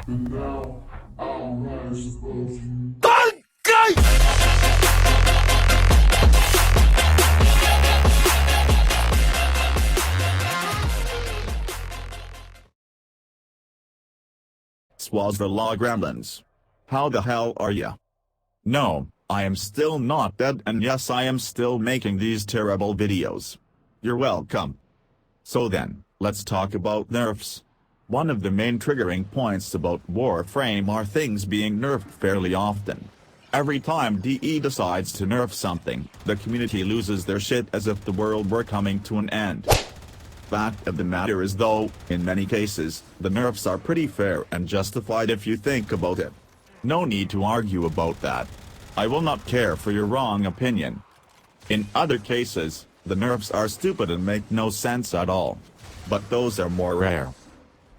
And now, I'll rise above you. Swaz the law gremlins. How the hell are ya? No, I am still not dead, and yes, I am still making these terrible videos. You're welcome. So then, let's talk about nerfs. One of the main triggering points about Warframe are things being nerfed fairly often. Every time DE decides to nerf something, the community loses their shit as if the world were coming to an end. Fact of the matter is though, in many cases, the nerfs are pretty fair and justified if you think about it. No need to argue about that. I will not care for your wrong opinion. In other cases, the nerfs are stupid and make no sense at all. But those are more rare.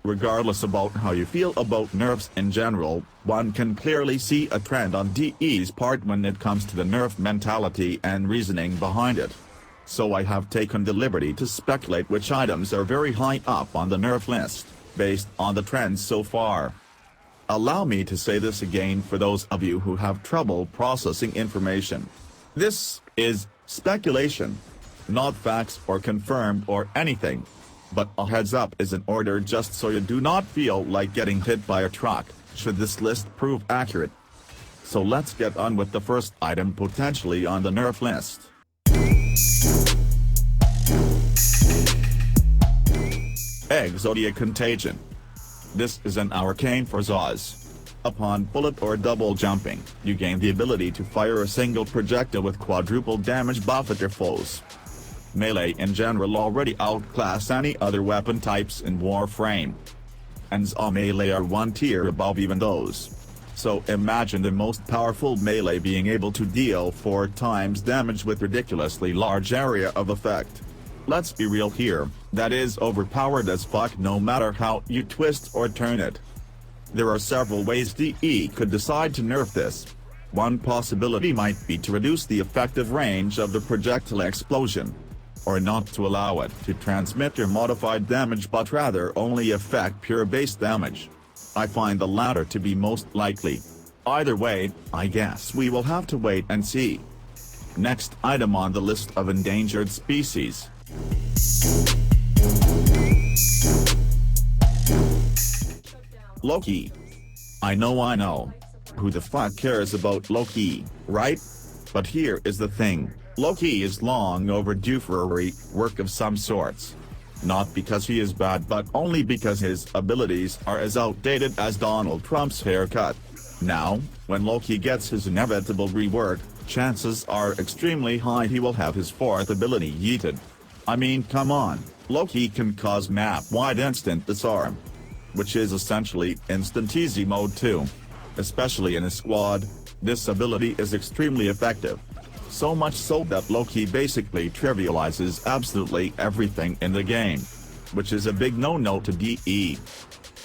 Regardless about how you feel about nerfs in general, one can clearly see a trend on DE's part when it comes to the nerf mentality and reasoning behind it. So I have taken the liberty to speculate which items are very high up on the nerf list, based on the trends so far. Allow me to say this again for those of you who have trouble processing information. This is speculation, not facts or confirmed or anything. But a heads up is in order just so you do not feel like getting hit by a truck, should this list prove accurate. So let's get on with the first item potentially on the nerf list. Exodia Contagious. This is an arcane for Zaz. Upon bullet or double jumping, you gain the ability to fire a single projectile with quadruple damage buff at your foes. Melee in general already outclass any other weapon types in Warframe. And Za melee are one tier above even those. So imagine the most powerful melee being able to deal 4 times damage with ridiculously large area of effect. Let's be real here, that is overpowered as fuck no matter how you twist or turn it. There are several ways DE could decide to nerf this. One possibility might be to reduce the effective range of the projectile explosion, or not to allow it to transmit your modified damage but rather only affect pure base damage. I find the latter to be most likely. Either way, I guess we will have to wait and see. Next item on the list of endangered species. Loki. I know. Who the fuck cares about Loki, right? But here is the thing. Loki is long overdue for a rework of some sorts. Not because he is bad but only because his abilities are as outdated as Donald Trump's haircut. Now, when Loki gets his inevitable rework, chances are extremely high he will have his 4th ability yeeted. I mean come on, Loki can cause map-wide instant disarm. Which is essentially instant easy mode too. Especially in a squad, this ability is extremely effective. So much so that Loki basically trivializes absolutely everything in the game. Which is a big no-no to DE.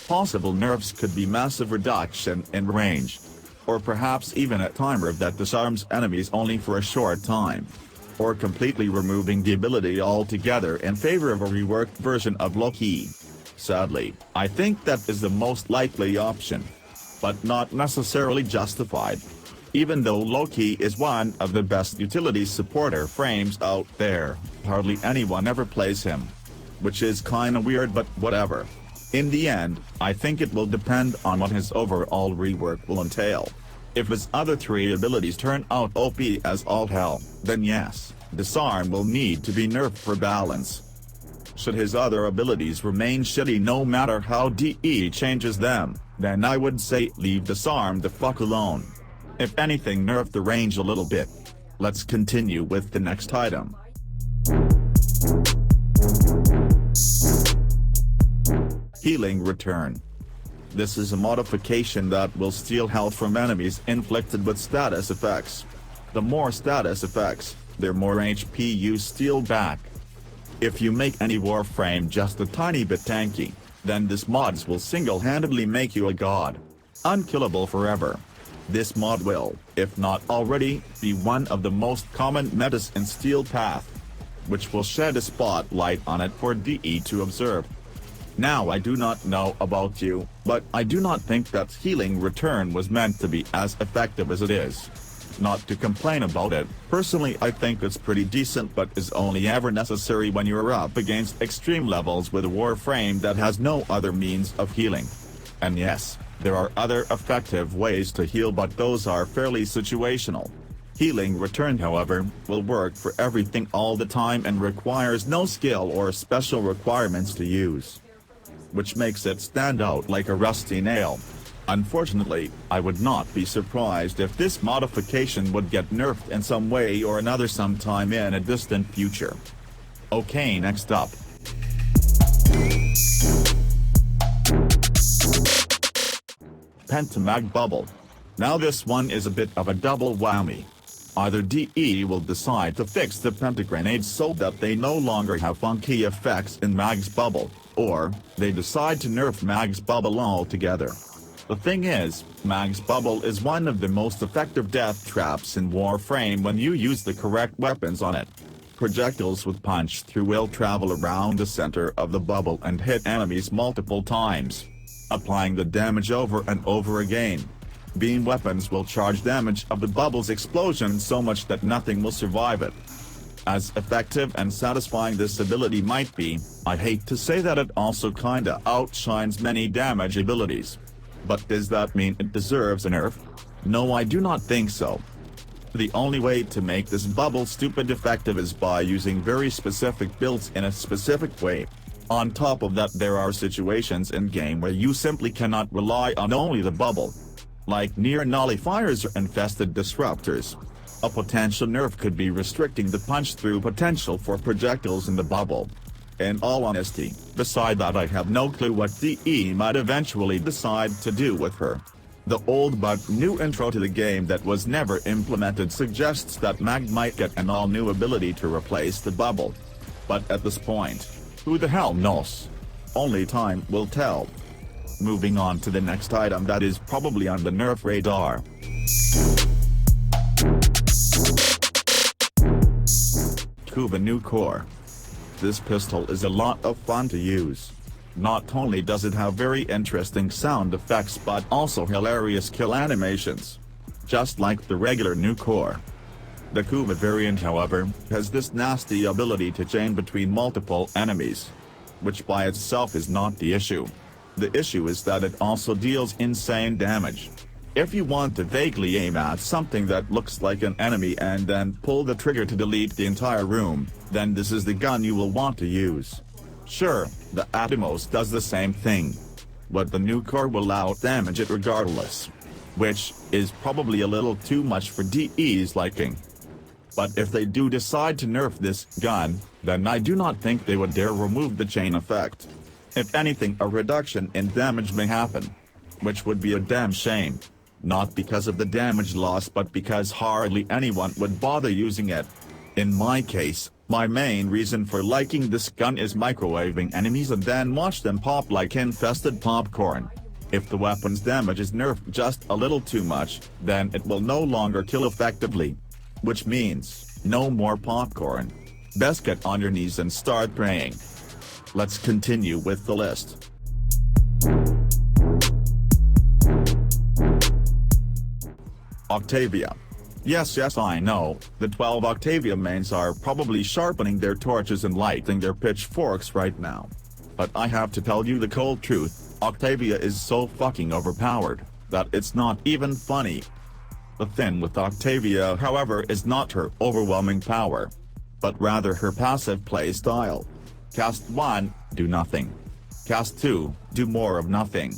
Possible nerfs could be massive reduction in range. Or perhaps even a timer that disarms enemies only for a short time. Or completely removing the ability altogether in favor of a reworked version of Loki. Sadly, I think that is the most likely option. But not necessarily justified. Even though Loki is one of the best utility supporter frames out there, hardly anyone ever plays him. Which is kinda weird but whatever. In the end, I think it will depend on what his overall rework will entail. If his other 3 abilities turn out OP as all hell, then yes, disarm will need to be nerfed for balance. Should his other abilities remain shitty no matter how DE changes them, then I would say leave disarm the fuck alone. If anything, nerf the range a little bit. Let's continue with the next item. Healing Return. This is a modification that will steal health from enemies inflicted with status effects. The more status effects, the more HP you steal back. If you make any Warframe just a tiny bit tanky, then this mods will single-handedly make you a god. Unkillable forever. This mod will, if not already, be one of the most common metas in Steel Path, which will shed a spotlight on it for DE to observe. Now I do not know about you, but I do not think that healing return was meant to be as effective as it is. Not to complain about it, personally I think it's pretty decent but is only ever necessary when you're up against extreme levels with a Warframe that has no other means of healing. And yes, there are other effective ways to heal but those are fairly situational. Healing return however, will work for everything all the time and requires no skill or special requirements to use, which makes it stand out like a rusty nail. Unfortunately, I would not be surprised if this modification would get nerfed in some way or another sometime in a distant future. Okay, next up. Pentamag Bubble. Now this one is a bit of a double whammy. Either DE will decide to fix the pentagrenades so that they no longer have funky effects in Mag's Bubble, or they decide to nerf Mag's Bubble altogether. The thing is, Mag's Bubble is one of the most effective death traps in Warframe when you use the correct weapons on it. Projectiles with punch through will travel around the center of the bubble and hit enemies multiple times, applying the damage over and over again. Beam weapons will charge damage of the bubble's explosion so much that nothing will survive it. As effective and satisfying this ability might be, I hate to say that it also kinda outshines many damage abilities. But does that mean it deserves a nerf? No, I do not think so. The only way to make this bubble stupid effective is by using very specific builds in a specific way. On top of that, there are situations in game where you simply cannot rely on only the bubble, like near nullifiers or infested disruptors. A potential nerf could be restricting the punch-through potential for projectiles in the bubble. In all honesty, beside that I have no clue what DE might eventually decide to do with her. The old but new intro to the game that was never implemented suggests that Mag might get an all-new ability to replace the bubble. But at this point, who the hell knows? Only time will tell. Moving on to the next item that is probably on the nerf radar. Kuba new core. This pistol is a lot of fun to use. Not only does it have very interesting sound effects but also hilarious kill animations, just like the regular new core. The Kuba variant however, has this nasty ability to chain between multiple enemies, which by itself is not the issue. The issue is that it also deals insane damage. If you want to vaguely aim at something that looks like an enemy and then pull the trigger to delete the entire room, then this is the gun you will want to use. Sure, the Atomos does the same thing, but the new core will outdamage it regardless, which is probably a little too much for DE's liking. But if they do decide to nerf this gun, then I do not think they would dare remove the chain effect. If anything, a reduction in damage may happen, which would be a damn shame. Not because of the damage loss but because hardly anyone would bother using it. In my case, my main reason for liking this gun is microwaving enemies and then watch them pop like infested popcorn. If the weapon's damage is nerfed just a little too much, then it will no longer kill effectively. Which means, no more popcorn. Best get on your knees and start praying. Let's continue with the list. Octavia. Yes, I know, the 12 Octavia mains are probably sharpening their torches and lighting their pitchforks right now. But I have to tell you the cold truth, Octavia is so fucking overpowered, that it's not even funny. The thing with Octavia however is not her overwhelming power, but rather her passive playstyle. Cast 1, do nothing. Cast 2, do more of nothing.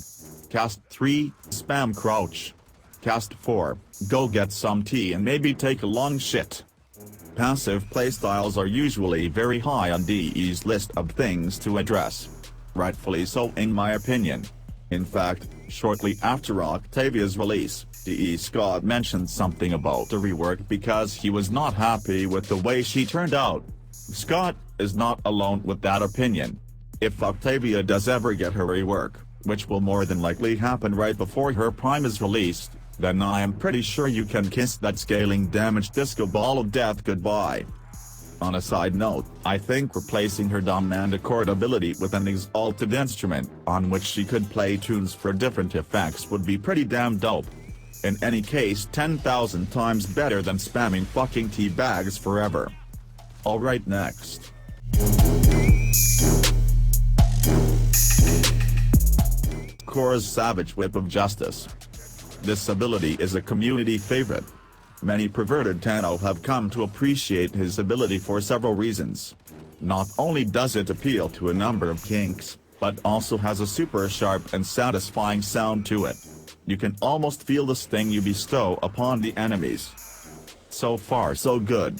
Cast 3, spam crouch. Cast 4, go get some tea and maybe take a long shit. Passive playstyles are usually very high on DE's list of things to address. Rightfully so in my opinion. In fact, shortly after Octavia's release, DE Scott mentioned something about a rework because he was not happy with the way she turned out. Scott is not alone with that opinion. If Octavia does ever get her rework, which will more than likely happen right before her prime is released, then I am pretty sure you can kiss that scaling damage disco ball of death goodbye. On a side note, I think replacing her dominant chord ability with an exalted instrument on which she could play tunes for different effects would be pretty damn dope. In any case, 10,000 times better than spamming fucking teabags forever. Alright, next. Cora's Savage Whip of Justice. This ability is a community favorite. Many perverted Tano have come to appreciate his ability for several reasons. Not only does it appeal to a number of kinks, but also has a super sharp and satisfying sound to it. You can almost feel the sting you bestow upon the enemies. So far so good.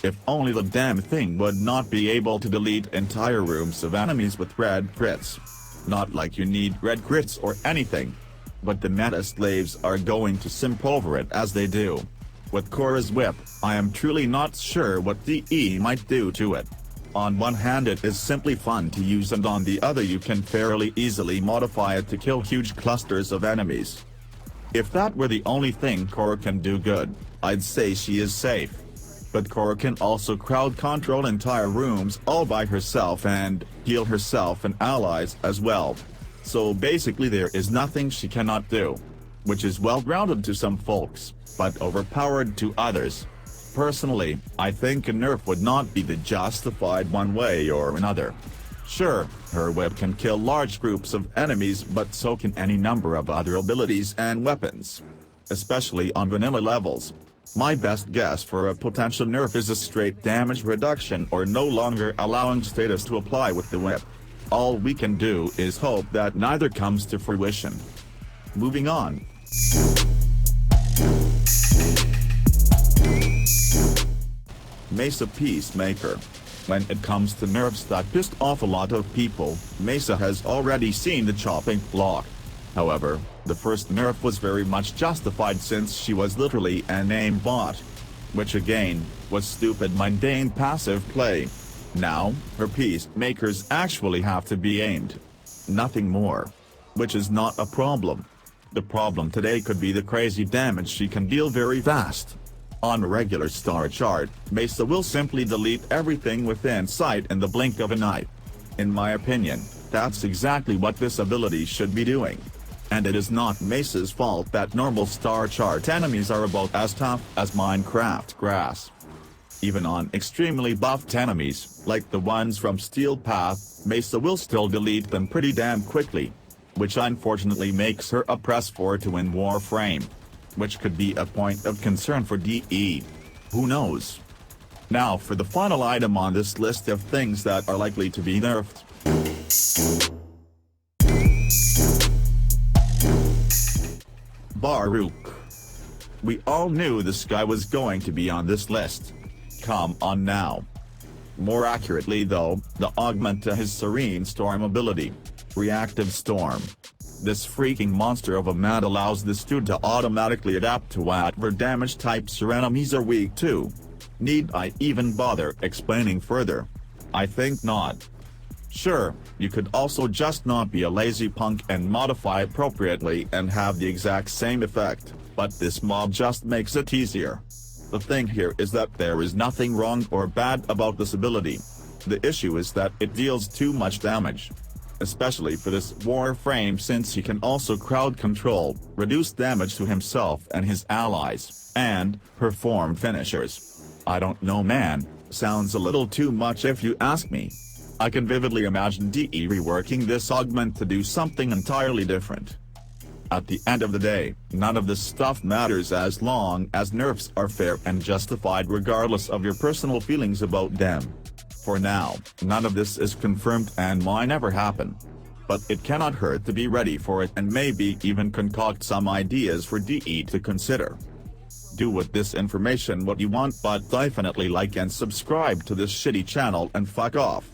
If only the damn thing would not be able to delete entire rooms of enemies with red crits. Not like you need red crits or anything. But the meta slaves are going to simp over it as they do. With Cora's whip, I am truly not sure what DE might do to it. On one hand it is simply fun to use, and on the other you can fairly easily modify it to kill huge clusters of enemies. If that were the only thing Cora can do good, I'd say she is safe. But Cora can also crowd control entire rooms all by herself and heal herself and allies as well. So basically there is nothing she cannot do. Which is well-grounded to some folks, but overpowered to others. Personally, I think a nerf would not be the justified one way or another. Sure, her whip can kill large groups of enemies, but so can any number of other abilities and weapons. Especially on vanilla levels. My best guess for a potential nerf is a straight damage reduction or no longer allowing status to apply with the whip. All we can do is hope that neither comes to fruition. Moving on. Mesa Peacemaker. When it comes to nerfs that pissed off a lot of people, Mesa has already seen the chopping block. However, the first nerf was very much justified since she was literally an aimbot. Which again, was stupid mundane passive play. Now, her peacemakers actually have to be aimed. Nothing more. Which is not a problem. The problem today could be the crazy damage she can deal very fast. On a regular star chart, Mesa will simply delete everything within sight in the blink of an eye. In my opinion, that's exactly what this ability should be doing. And it is not Mesa's fault that normal star chart enemies are about as tough as Minecraft grass. Even on extremely buffed enemies, like the ones from Steel Path, Mesa will still delete them pretty damn quickly. Which unfortunately makes her a +4 to win Warframe. Which could be a point of concern for DE. Who knows? Now for the final item on this list of things that are likely to be nerfed. Barduch. We all knew this guy was going to be on this list. Come on now. More accurately though, the augment to his Serene Storm ability. Reactive Storm. This freaking monster of a man allows this dude to automatically adapt to whatever damage types your enemies are weak to. Need I even bother explaining further? I think not. Sure, you could also just not be a lazy punk and modify appropriately and have the exact same effect, but this mob just makes it easier. The thing here is that there is nothing wrong or bad about this ability. The issue is that it deals too much damage. Especially for this Warframe, since he can also crowd control, reduce damage to himself and his allies, and perform finishers. I don't know man, sounds a little too much if you ask me. I can vividly imagine DE reworking this augment to do something entirely different. At the end of the day, none of this stuff matters as long as nerfs are fair and justified regardless of your personal feelings about them. For now, none of this is confirmed and might never happen. But it cannot hurt to be ready for it and maybe even concoct some ideas for DE to consider. Do with this information what you want, but definitely like and subscribe to this shitty channel and fuck off.